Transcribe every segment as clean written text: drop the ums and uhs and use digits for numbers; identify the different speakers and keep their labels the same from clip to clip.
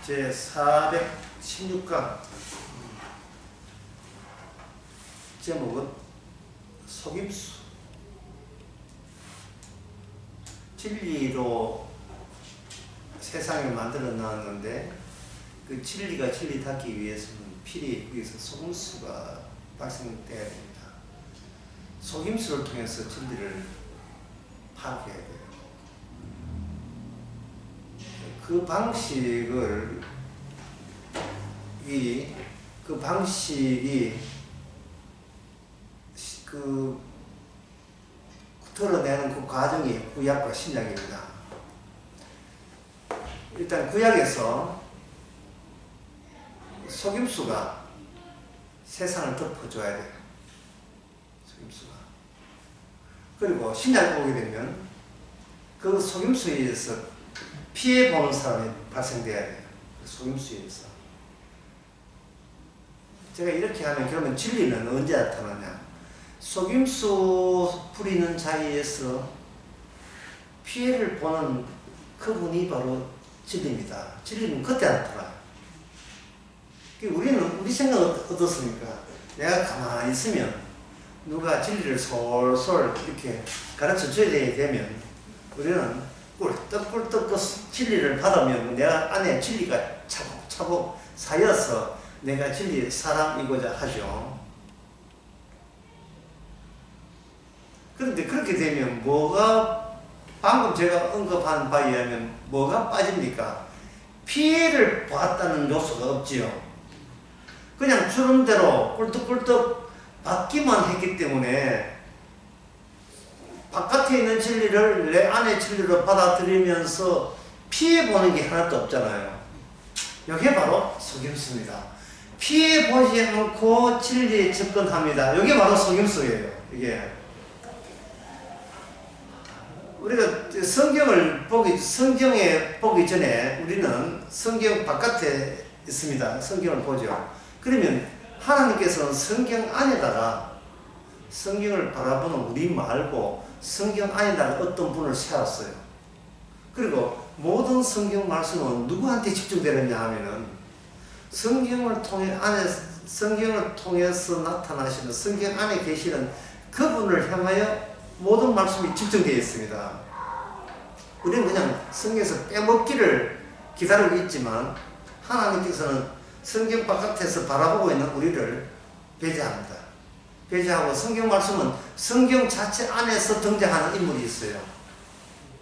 Speaker 1: 제 416강 제목은 속임수. 진리로 세상을 만들어 놨는데 그 진리가 진리답기 위해서는 필히 거기서 속임수가 발생돼야 됩니다. 속임수를 통해서 진리를 파악해야 돼요. 그 방식이 드러내는 그 과정이 구약과 신약입니다. 일단 구약에서 속임수가 세상을 덮어줘야 돼요. 속임수가. 그리고 신약에 오게 되면 그 속임수에 의해서 피해보는 사람이 발생돼야 돼요. 속임수에 의해서. 제가 이렇게 하면 그러면 진리는 언제 나타나냐? 속임수 부리는 자리에서 피해를 보는 그분이 바로 진리입니다. 진리는 그때 나타나요. 우리 생각은 어떻습니까? 내가 가만히 있으면 누가 진리를 솔솔 이렇게 가르쳐 줘야 되면 우리는 꿀떡꿀떡 그 진리를 받으면 내가 안에 진리가 차곡차곡 쌓여서 내가 진리의 사람이고자 하죠. 그런데 그렇게 되면 뭐가 방금 제가 언급한 바에 의하면 뭐가 빠집니까? 피해를 보았다는 요소가 없지요. 그냥 주는 대로 꿀떡꿀떡 받기만 했기 때문에 바깥에 있는 진리를 내 안의 진리로 받아들이면서 피해보는 게 하나도 없잖아요. 이게 바로 속임수입니다. 피해보지 않고 진리에 접근합니다. 이게 바로 속임수예요. 이게 우리가 성경에 보기 전에 우리는 성경 바깥에 있습니다. 성경을 보죠. 그러면 하나님께서는 성경 안에다가 성경을 바라보는 우리 말고 성경 안에다가 어떤 분을 세웠어요. 그리고 모든 성경 말씀은 누구한테 집중되느냐 하면은 성경을 통해서 나타나시는 성경 안에 계시는 그분을 향하여 모든 말씀이 집중되어 있습니다. 우리는 그냥 성경에서 빼먹기를 기다리고 있지만 하나님께서는 성경 바깥에서 바라보고 있는 우리를 배제합니다. 배제하고 성경 말씀은 성경 자체 안에서 등장하는 인물이 있어요.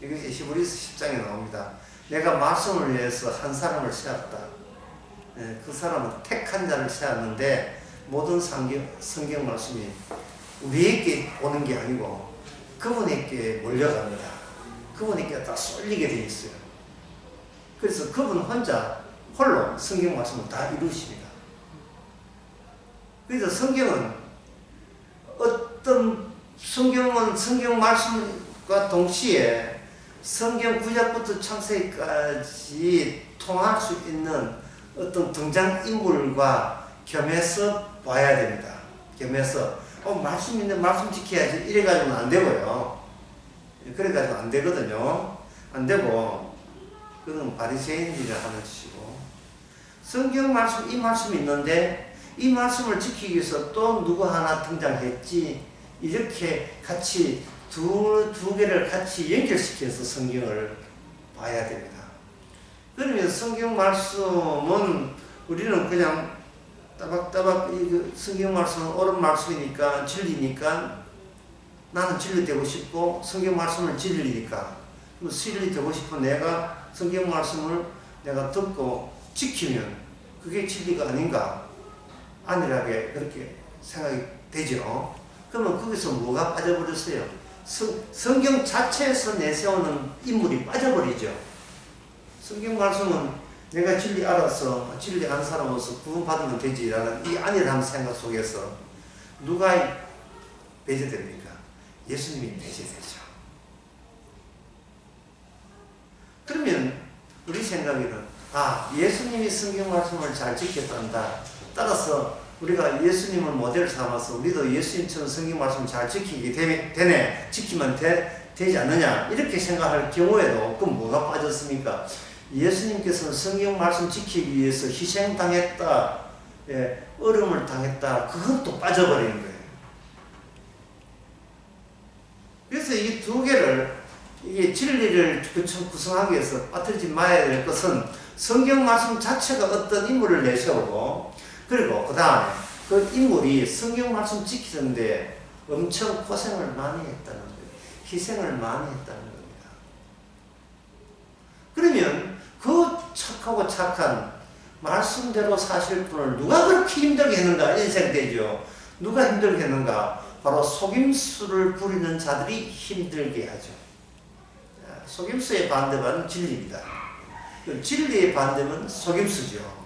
Speaker 1: 이게 히브리서 10장에 나옵니다. 내가 말씀을 위해서 한 사람을 세웠다. 그 사람은 택한 자를 세웠는데 모든 성경 말씀이 우리에게 오는 게 아니고 그분에게 몰려갑니다. 그분에게 다 쏠리게 되어 있어요. 그래서 그분 홀로 성경 말씀을 다 이루십니다. 그래서 성경은 성경 말씀과 동시에 성경 구약부터 창세기까지 통할 수 있는 어떤 등장인물과 겸해서 봐야 됩니다. 겸해서 말씀 있는데 말씀 지켜야지 이래가지고는 안 되고요. 그래가지고 안 되거든요. 안 되고 그건 바리새인들이 하는 짓이고 성경 말씀 이 말씀이 있는데 이 말씀을 지키기 위해서 또 누구 하나 등장했지 이렇게 같이 두 개를 같이 연결시켜서 성경을 봐야 됩니다. 그러면 성경 말씀은 우리는 그냥 따박따박 성경 말씀은 옳은 말씀이니까 진리니까 나는 진리 되고 싶고 성경 말씀은 진리니까 진리 되고 싶은 내가 성경 말씀을 내가 듣고 지키면 그게 진리가 아닌가 안일하게 그렇게 생각이 되죠. 그러면 거기서 뭐가 빠져버렸어요? 성경 자체에서 내세우는 인물이 빠져버리죠. 성경 말씀은 내가 진리 알아서 진리 안 사람으로서 구원받으면 되지라는 이 안일한 생각 속에서 누가 배제됩니까? 예수님이 배제되죠. 그러면 우리 생각에는 예수님이 성경 말씀을 잘 지켰단다. 따라서 우리가 예수님을 모델을 삼아서 우리도 예수님처럼 성경 말씀을 잘 지키게 되네. 지키면 되지 않느냐. 이렇게 생각할 경우에도 그럼 뭐가 빠졌습니까? 예수님께서는 성경 말씀 지키기 위해서 희생당했다, 예, 어려움을 당했다, 그건 또 빠져버리는 거예요. 그래서 이 두 개를, 이게 진리를 구성하기 위해서 빠뜨리지 말아야 될 것은 성경 말씀 자체가 어떤 인물을 내세우고, 그리고 그 다음에 그 인물이 성경 말씀 지키는데 엄청 고생을 많이 했다는 거예요. 희생을 많이 했다는 겁니다. 그러면 그 착하고 착한 말씀대로 사실 분을 누가 그렇게 힘들게 했는가 이런 생각되죠. 누가 힘들게 했는가? 바로 속임수를 부리는 자들이 힘들게 하죠. 속임수의 반대는 진리입니다. 진리의 반대는 속임수죠.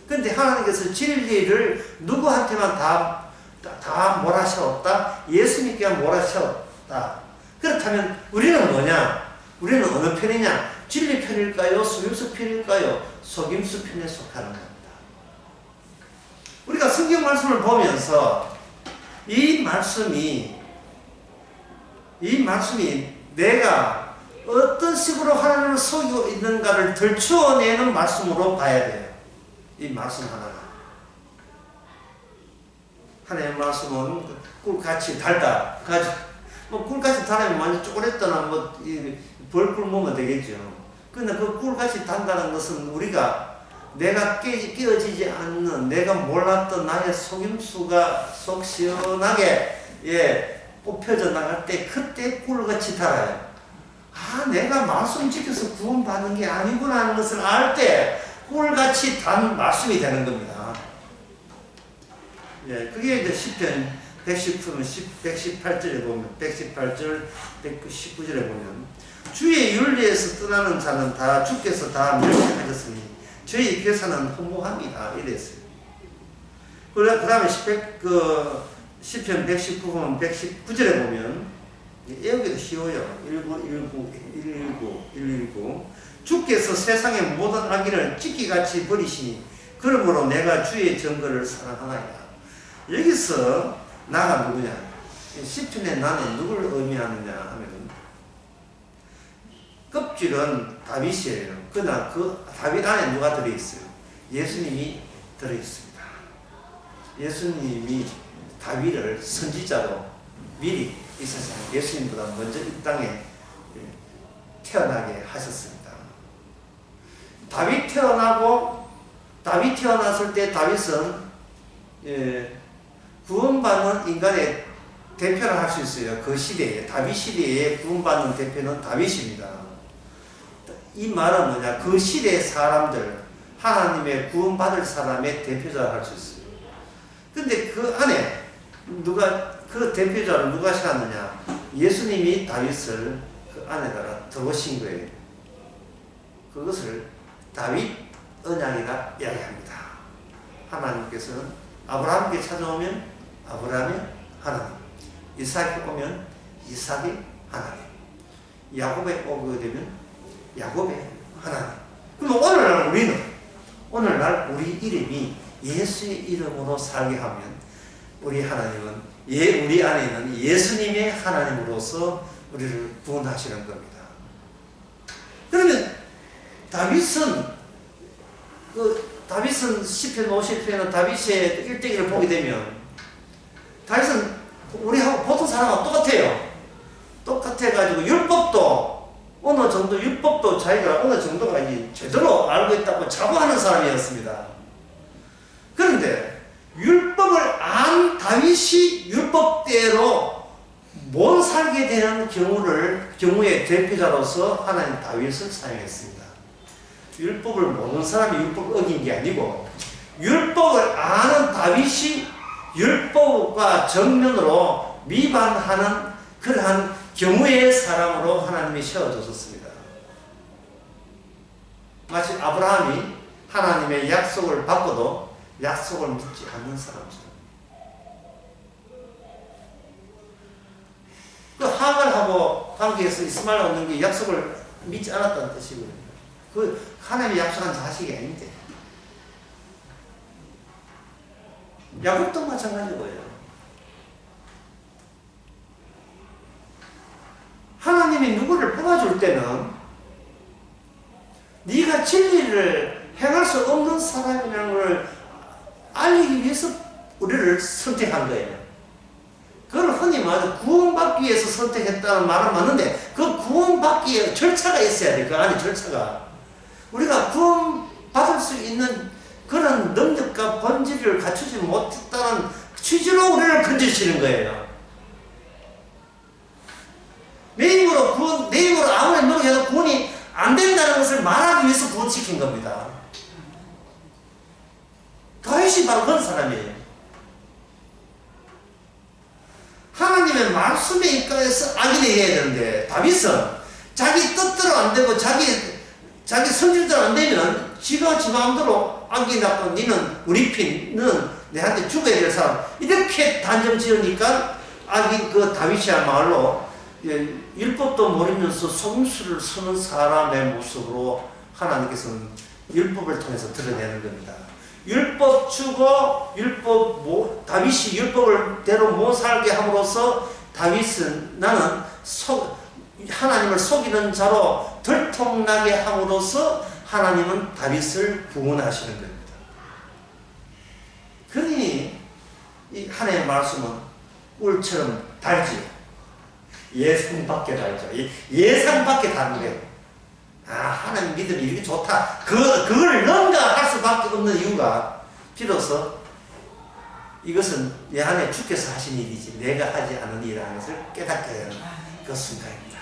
Speaker 1: 그런데 하나님께서 진리를 누구한테만 다 몰아세웠다? 예수님께만 몰아세웠다. 그렇다면 우리는 뭐냐? 우리는 어느 편이냐? 진리 편일까요? 속임수 편일까요? 속임수 편에 속하는 겁니다. 우리가 성경 말씀을 보면서 이 말씀이 내가 어떤 식으로 하나님을 속이고 있는가를 들추어내는 말씀으로 봐야 돼요. 이 말씀 하나가. 하나님의 말씀은 꿀같이 달다. 뭐 꿀같이 달으면 완전 쪼그랬거나 뭐 벌꿀 먹으면 되겠죠. 그런데 그 꿀같이 단다는 것은 우리가 내가 깨어지지 않는, 내가 몰랐던 나의 속임수가 속 시원하게 뽑혀져 나갈 때 그때 꿀같이 달아요. 아, 내가 말씀 지켜서 구원받는 게 아니구나 하는 것을 알 때 꿀같이 단 말씀이 되는 겁니다. 예, 그게 이제 시편 118절에 보면, 118절, 119절에 보면, 주의 윤리에서 떠나는 자는 다 주께서 다 멸시하셨으니 저희 괴사는 허무합니다. 이랬어요. 그 다음에 시편 119 보면 119절에 보면, 외우기도 쉬워요. 119. 주께서 세상의 모든 악인을 찢기같이 버리시니 그러므로 내가 주의 증거를 사랑하나이다. 여기서 나가 누구냐? 시편에 나는 누구를 의미하느냐 하면 껍질은 다윗이에요. 그러나 그 다윗 안에 누가 들어있어요? 예수님이 들어있습니다. 예수님이 다윗을 선지자로 미리 이 세상에 예수님보다 먼저 이 땅에 태어나게 하셨습니다. 다윗 태어났을 때 다윗은 구원받는 인간의 대표를 할 수 있어요. 그 시대에, 다윗 시대에 구원받는 대표는 다윗입니다. 이 말은 뭐냐? 그 시대의 사람들, 하나님의 구원받을 사람의 대표자를 할 수 있어요. 근데 그 안에 그 대표자를 누가 세웠느냐? 예수님이 다윗을 그 안에다가 들어오신 거예요. 그것을 다윗 언약이라 이야기합니다. 하나님께서는 아브라함에게 찾아오면 아브라함의 하나님, 이삭에 오면 이삭의 하나님, 야곱에 오게 되면 야곱의 하나님. 그럼 오늘날 우리 이름이 예수의 이름으로 살게 하면 우리 하나님은 우리 안에 있는 예수님의 하나님으로서 우리를 구원하시는 겁니다. 그러면 다윗은 시편 50편은 다윗의 일대기를 보게 되면 다윗은 우리하고 보통 사람하고 똑같아요. 똑같아가지고 율법도 자기가 어느 정도가 이제 제대로 알고 있다고 자부하는 사람이었습니다. 그런데 율법을 안 다윗이 율법대로 못 살게 되는 경우의 대표자로서 하나님 다윗을 사용했습니다. 율법을 모르는 사람이 율법을 어긴 게 아니고 율법을 아는 다윗이 율법과 정면으로 위반하는 그러한 경우의 사람으로 하나님이 세워주셨습니다. 마치 아브라함이 하나님의 약속을 받고도 약속을 믿지 않는 사람처럼. 그 하갈하고 관계에서 이스마엘 얻는 게 약속을 믿지 않았다는 뜻이거든요. 그 하나님이 약속한 자식이 아닌데. 야곱도 마찬가지고요. 하나님이 누구를 뽑아줄 때는 네가 진리를 행할 수 없는 사람이라는 걸 알리기 위해서 우리를 선택한 거예요. 그걸 흔히 말해서 구원받기 위해서 선택했다는 말은 맞는데 그 구원받기 위해 절차가 있어야 돼. 그 안에 절차가. 우리가 구원받을 수 있는 그런 능력과 본질을 갖추지 못했다는 취지로 우리를 건지시는 거예요. 내 힘으로 아무리 노력해도 구원이 안 된다는 것을 말하기 위해서 구원시킨 겁니다. 다윗이 바로 그런 사람이에요. 하나님의 말씀에 입각해서 악인에게 해야 되는데 다윗은 자기 뜻대로 안 되고 자기 성질대로 안 되면 지가 지 마음대로 악이 났고 니는 우리 핀, 너는 내한테 죽어야 될 사람 이렇게 단정 지으니까 악이 그 다윗이야말로 율법도 모르면서 속임수를 쓰는 사람의 모습으로 하나님께서는 율법을 통해서 드러내는 겁니다. 율법 주고 다윗이 율법을 대로 못 살게 함으로써 다윗은 나는 하나님을 속이는 자로 들통나게 함으로써 하나님은 다윗을 구원하시는 겁니다. 그러니 이 하나님의 말씀은 울처럼 달지요. 예상 밖에 달죠. 예상 밖에 다른 거예요. 하나님 믿음이 이렇게 좋다. 그걸 능가할 수밖에 없는 이유가 비로소 이것은 내 안에 주께서 하신 일이지 내가 하지 않은 일이라는 것을 깨닫게 되는 그 순간입니다.